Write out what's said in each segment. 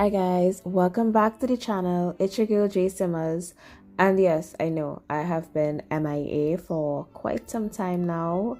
Hi guys, welcome back to the channel. It's your girl jaysimmerz, and yes, I know I have been MIA for quite some time now.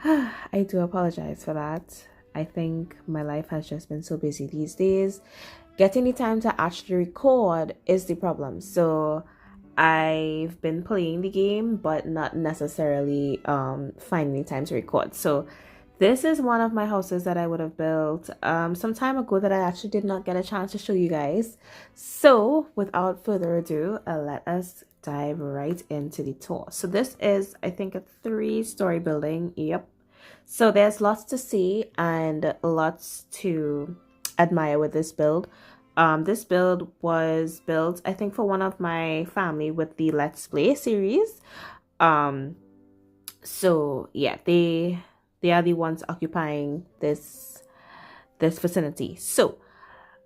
I do apologize for that. I think my life has just been so busy these days. Getting the time to actually record is the problem. So I've been playing the game but not necessarily finding time to record. So this is one of my houses that I would have built some time ago that I actually did not get a chance to show you guys. So without further ado, let us dive right into the tour. So this is, I think, a 3-story building. Yep. So there's lots to see and lots to admire with this build. This build was built, I think, for one of my family with the Let's Play series. So yeah, they are the ones occupying this vicinity. So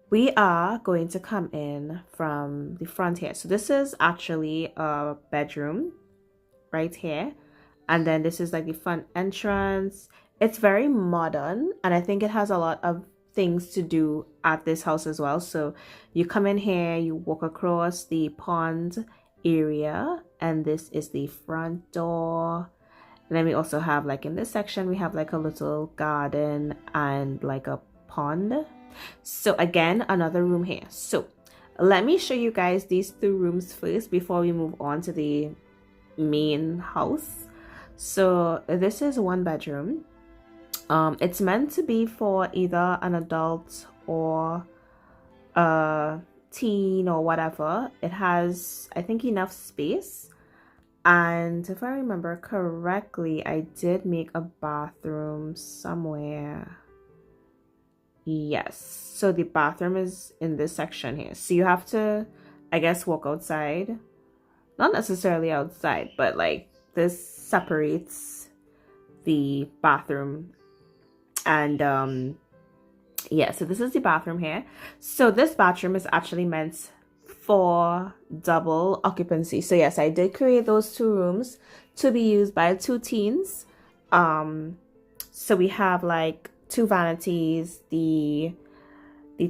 we are going to come in from the front here. So this is actually a bedroom right here, and then this is like the front entrance. It's very modern, and I think it has a lot of things to do at this house as well. So you come in here, you walk across the pond area, and this is the front door. And then we also have, like, in this section we have like a little garden and like a pond. So again, another room here. So let me show you guys these 2 rooms first before we move on to the main house. So this is 1 bedroom. It's meant to be for either an adult or a teen or whatever. It has, I think, enough space. And if I remember correctly, I did make a bathroom somewhere. Yes, so the bathroom is in this section here. So you have to, I guess, walk outside. Not necessarily outside, but like this separates the bathroom. And yeah, so this is the bathroom here. So this bathroom is actually meant for double occupancy. So yes, I did create those 2 rooms to be used by 2 teens. So we have like 2 vanities, the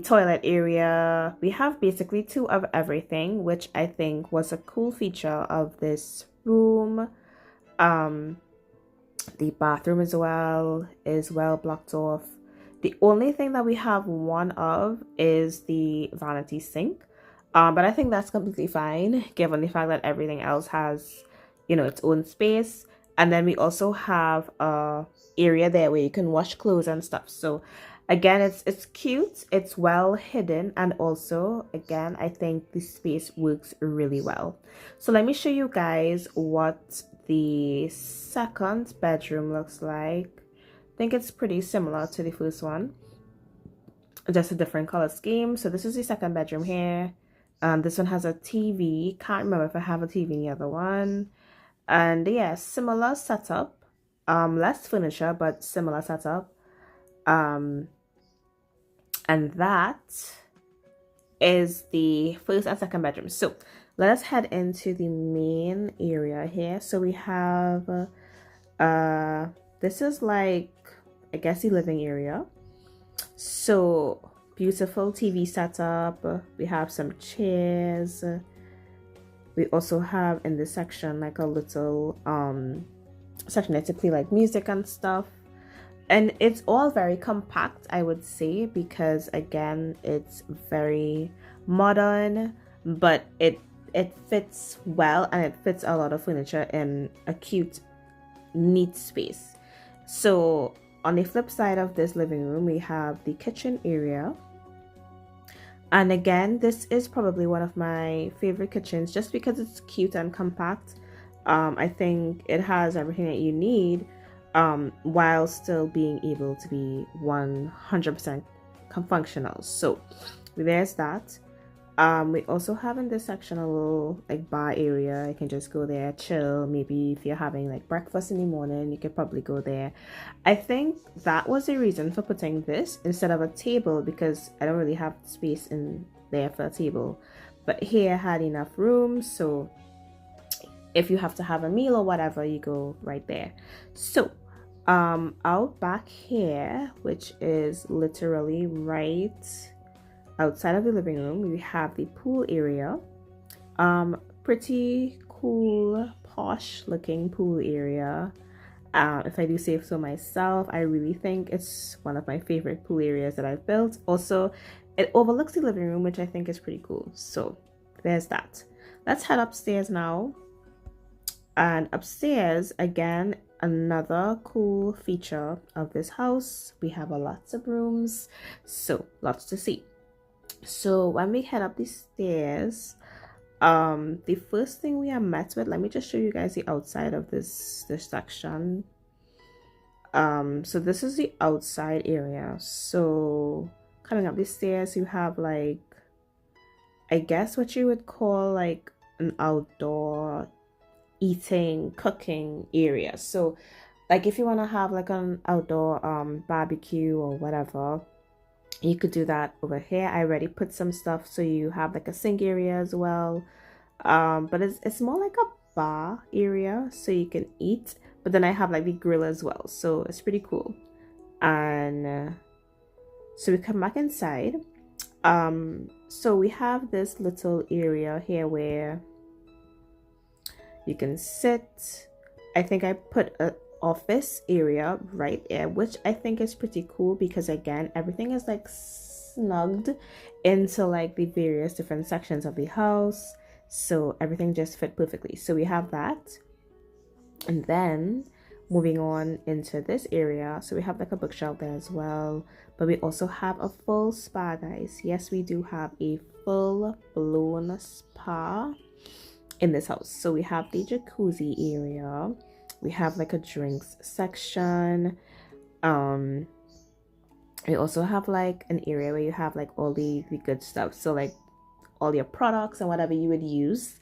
toilet area. We have basically 2 of everything, which I think was a cool feature of this room. The bathroom as well is well blocked off. The only thing that we have one of is the vanity sink. But I think that's completely fine given the fact that everything else has, you know, its own space. And then we also have a area there where you can wash clothes and stuff. So again, it's cute, it's well hidden, and also again, I think the space works really well. So let me show you guys what the second bedroom looks like. I think it's pretty similar to the first one, just a different color scheme. So this is the second bedroom here. This one has a TV. Can't remember if I have a TV in the other one. And yeah, similar setup. Less furniture, but similar setup. And that is the first and second bedroom. So let us head into the main area here. So we have this is like, I guess, the living area. So beautiful TV setup. We have some chairs. We also have in this section like a little section there to play like music and stuff. And it's all very compact, I would say, because again, it's very modern, but it fits well, and it fits a lot of furniture in a cute, neat space. So on the flip side of this living room, we have the kitchen area. And again, this is probably one of my favorite kitchens just because it's cute and compact. I think it has everything that you need while still being able to be 100% functional. So there's that. We also have in this section a little like bar area. You can just go there, chill. Maybe if you're having like breakfast in the morning, you could probably go there. I think that was the reason for putting this instead of a table, because I don't really have space in there for a table. But here had enough room, so if you have to have a meal or whatever, you go right there. So out back here, which is literally right outside of the living room, we have the pool area. Pretty cool, posh looking pool area. If I do say so myself, I really think it's one of my favorite pool areas that I've built. Also, it overlooks the living room, which I think is pretty cool. So there's that. Let's head upstairs now. And upstairs, again, another cool feature of this house. We have a lots of rooms, so lots to see. So when we head up the stairs, the first thing we are met with, let me just show you guys the outside of this section. So this is the outside area. So coming up the stairs, you have like, I guess what you would call like an outdoor eating, cooking area. So like if you want to have like an outdoor barbecue or whatever, you could do that over here. I already put some stuff, so you have like a sink area as well. But it's more like a bar area, so you can eat. But then I have like the grill as well, so it's pretty cool. And so we come back inside. So we have this little area here where you can sit. I think I put a office area right there, which I think is pretty cool because again, everything is like snugged into like the various different sections of the house, so everything just fit perfectly. So we have that. And then moving on into this area, so we have like a bookshelf there as well, but we also have a full spa, guys. Yes, we do have a full blown spa in this house. So we have the jacuzzi area, we have like a drinks section. We also have like an area where you have like all the good stuff, so like all your products and whatever you would use.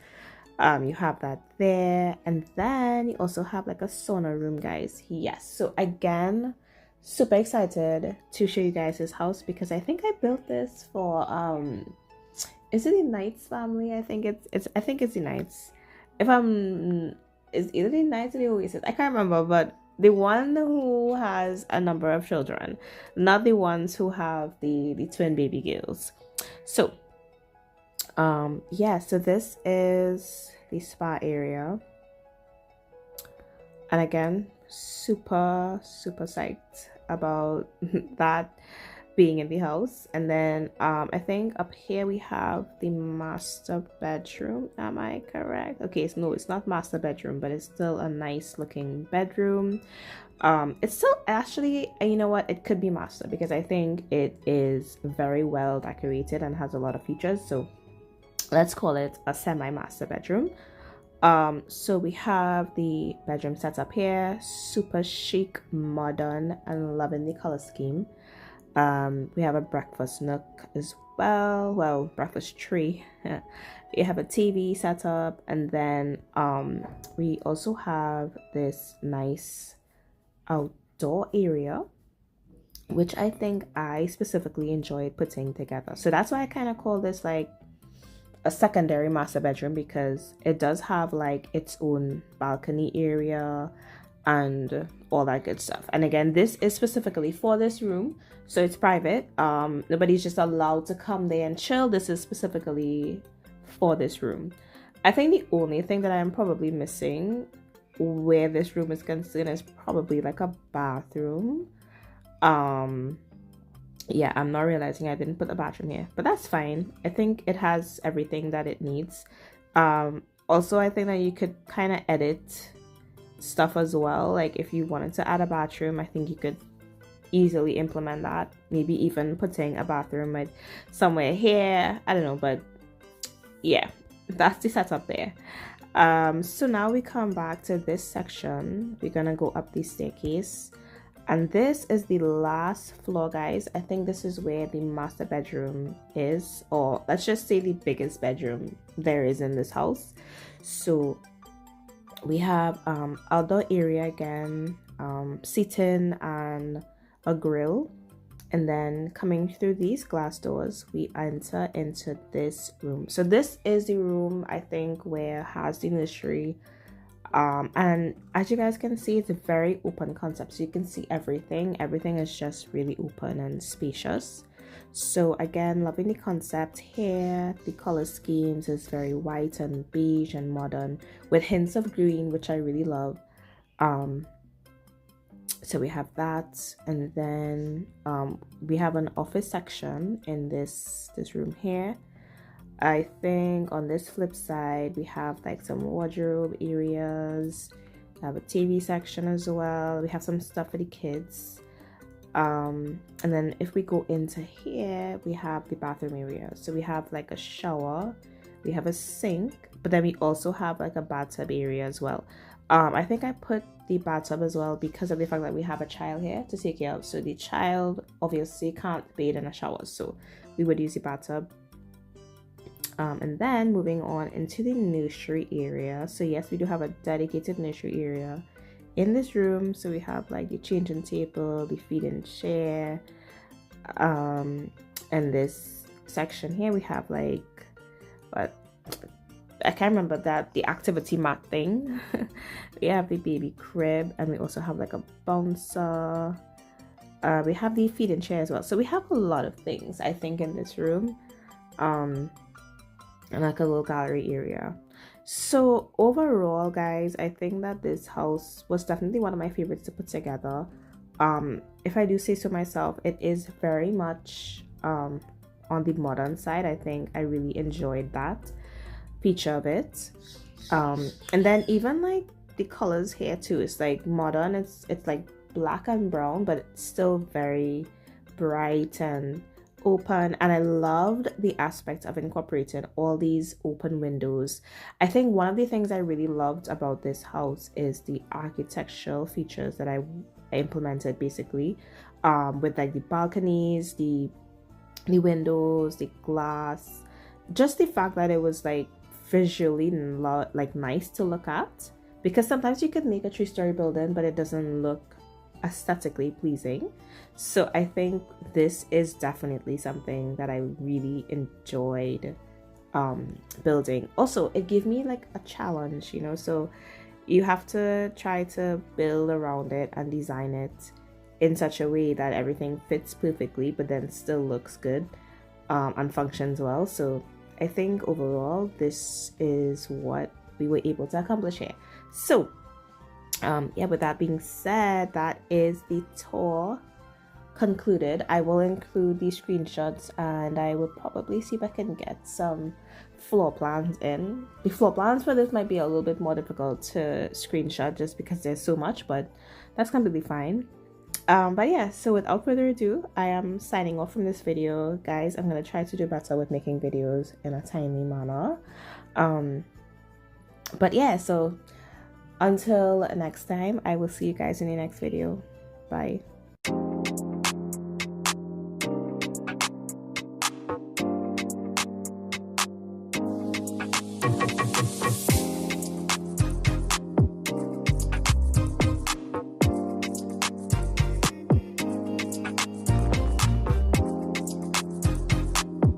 You have that there. And then you also have like a sauna room, guys. Yes, so again, super excited to show you guys this house because I think I built this for is it the Knights family? I think it's the Knights. It's either the Knights or the Oasis, I can't remember, but the one who has a number of children, not the ones who have the twin baby girls. So yeah, so this is the spa area, and again, super psyched about that being in the house. And then I think up here we have the master bedroom. Am I correct? Okay, so no, it's not master bedroom, but it's still a nice looking bedroom. It's still actually, you know what, it could be master because I think it is very well decorated and has a lot of features, so let's call it a semi-master bedroom. So we have the bedroom set up here, super chic, modern, and loving the color scheme. We have a breakfast nook as well, breakfast tree. You have a TV set up, and then we also have this nice outdoor area, which I think I specifically enjoyed putting together. So that's why I kind of call this like a secondary master bedroom, because it does have like its own balcony area and all that good stuff. And again, this is specifically for this room, so it's private. Nobody's just allowed to come there and chill. This is specifically for this room. I think the only thing that I'm probably missing where this room is concerned is probably like a bathroom. Yeah, I'm not realizing I didn't put a bathroom here, but that's fine. I think it has everything that it needs. Also, I think that you could kind of edit stuff as well. Like if you wanted to add a bathroom, I think you could easily implement that. Maybe even putting a bathroom like somewhere here, I don't know, but yeah, that's the setup there. So now we come back to this section. We're gonna go up the staircase, and this is the last floor, guys. I think this is where the master bedroom is, or let's just say the biggest bedroom there is in this house. So we have outdoor area again, seating and a grill, and then coming through these glass doors we enter into this room. So this is the room I think where has the nursery, and as you guys can see, it's a very open concept, so you can see everything is just really open and spacious. So again, loving the concept here. The color schemes is very white and beige and modern with hints of green, which I really love. So we have that, and then we have an office section in this room here. I think on this flip side we have like some wardrobe areas. We have a TV section as well. We have some stuff for the kids, and then if we go into here, we have the bathroom area. So we have like a shower, we have a sink, but then we also have like a bathtub area as well. I think I put the bathtub as well because of the fact that we have a child here to take care of. So the child obviously can't bathe in a shower, so we would use the bathtub. And then moving on into the nursery area. So yes, we do have a dedicated nursery area in this room. So we have like the changing table, the feeding chair, and this section here we have like, but I can't remember that, the activity mat thing. We have the baby crib, and we also have like a bouncer. We have the feeding chair as well. So we have a lot of things I think in this room, and like a little gallery area. So overall, guys, I think that this house was definitely one of my favorites to put together. If I do say so myself, it is very much on the modern side. I think I really enjoyed that feature of it. And then even like the colors here too, it's like modern. It's like black and brown, but it's still very bright and open, and I loved the aspect of incorporating all these open windows. I think one of the things I really loved about this house is the architectural features that I implemented, basically, with like the balconies, the windows, the glass, just the fact that it was like visually like nice to look at, because sometimes you could make a 3-story building but it doesn't look aesthetically pleasing. So I think this is definitely something that I really enjoyed building. Also, it gave me like a challenge, you know, so you have to try to build around it and design it in such a way that everything fits perfectly but then still looks good and functions well. So I think overall this is what we were able to accomplish here. So yeah, with that being said, that is the tour concluded. I will include these screenshots, and I will probably see if I can get some floor plans in. The floor plans for this might be a little bit more difficult to screenshot just because there's so much, but that's completely fine. But yeah, so without further ado, I am signing off from this video, guys. I'm gonna try to do better with making videos in a timely manner. But yeah, so until next time, I will see you guys in the next video. Bye.